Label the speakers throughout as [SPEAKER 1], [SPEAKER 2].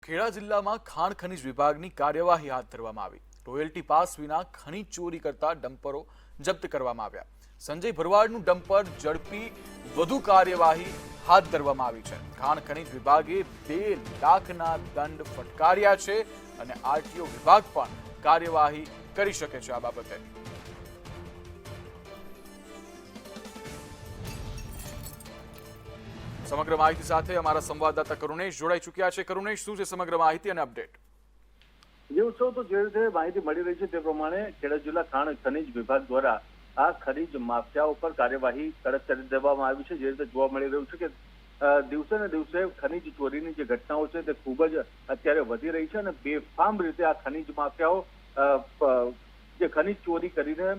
[SPEAKER 1] ખેડા જિલ્લામાં ખાણ ખનીજ વિભાગની કાર્યવાહી હાથ ધરવામાં આવી। રોયલ્ટી પાસ વિના ખનીજ ચોરી કરતા ડમ્પરો જપ્ત કરવામાં આવ્યા। સંજય ભરવાડનું ડમ્પર ઝડપી વધુ કાર્યવાહી હાથ ધરવામાં આવી છે। ખાણ ખનીજ વિભાગે 2 લાખના દંડ ફટકાર્યા છે અને આરટીઓ વિભાગ પણ કાર્યવાહી કરી શકે છે। આ બાબતે સમગ્ર માહિતી સાથે અમારા સંવાદદાતા કરુણેશ જોડાઈ ચૂક્યા છે। કરુણેશ, શું છે સમગ્ર માહિતી અને અપડેટ?
[SPEAKER 2] તો જે રીતે માહિતી મળી રહી છે તે પ્રમાણે ખેડા જિલ્લા ખાણ ખનીજ વિભાગ દ્વારા આ ખનીજ માફિયાઓ પર કાર્યવાહી કડક કરી દેવામાં આવી છે। જે રીતે જોવા મળી રહ્યું છે કે દિવસે ને દિવસે ખનીજ ચોરીની જે ઘટનાઓ છે તે ખૂબ જ અત્યારે વધી રહી છે અને બેફામ રીતે આ ખનીજ માફિયાઓ જે ખનીજ ચોરી કરીને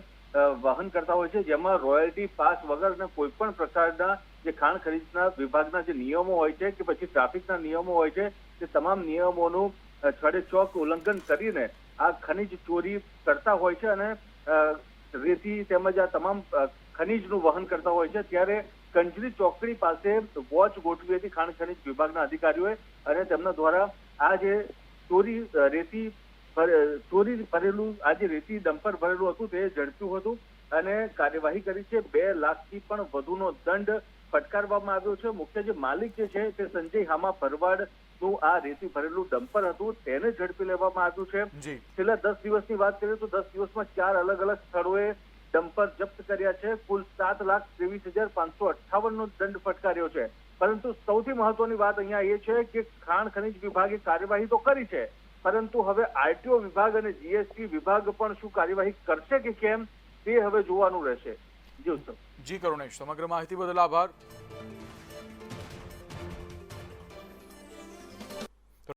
[SPEAKER 2] વહન કરતા હોય છે, જેમાં રોયલ્ટી પાસ વગર અને કોઈ પણ પ્રકારના જે ખાણ ખનીજના વિભાગના જે નિયમો હોય છે કે પછી ટ્રાફિકના નિયમો હોય છે તે તમામ નિયમોનું છડેચોક ઉલ્લંઘન કરીને આ ખનીજ ચોરી કરતા હોય છે અને રેતી તેમજ આ તમામ ખનીજનું વહન કરતા હોય છે। ત્યારે કંજરી ચોકડી પાસે વોચ ગોઠવી હતી ખાણ ખનીજ વિભાગના અધિકારીઓએ અને તેમના દ્વારા આ જે ચોરી ભરેલું આ જે રેતી ડમ્પર ભરેલું હતું તે ઝડપ્યું હતું અને કાર્યવાહી કરી છે। 2 લાખથી પણ વધુનો દંડ ફટકારવામાં આવ્યો છે। મુખ્ય જે માલિક જે છે તે સંજય હામા ભરવાડનું આ રેતી ભરેલું ડમ્પર હતું તેને ઝડપી લેવામાં આવ્યું છે। છેલ્લા 10 દિવસની વાત કરીએ તો 10 દિવસમાં 4 અલગ અલગ સ્થળોએ ડમ્પર જપ્ત કર્યા છે। કુલ 7,23,558 નો દંડ ફટકાર્યો છે। પરંતુ સૌથી મહત્વની વાત અહીંયા એ છે કે ખાણ ખનીજ વિભાગે કાર્યવાહી તો કરી છે, પરંતુ હવે આરટીઓ વિભાગ અને જીએસટી વિભાગ પણ શું કાર્યવાહી કરશે કે કેમ તે હવે જોવાનું રહેશે।
[SPEAKER 1] જી કરુણેશ, સમગ્ર માહિતી બદલ આભાર।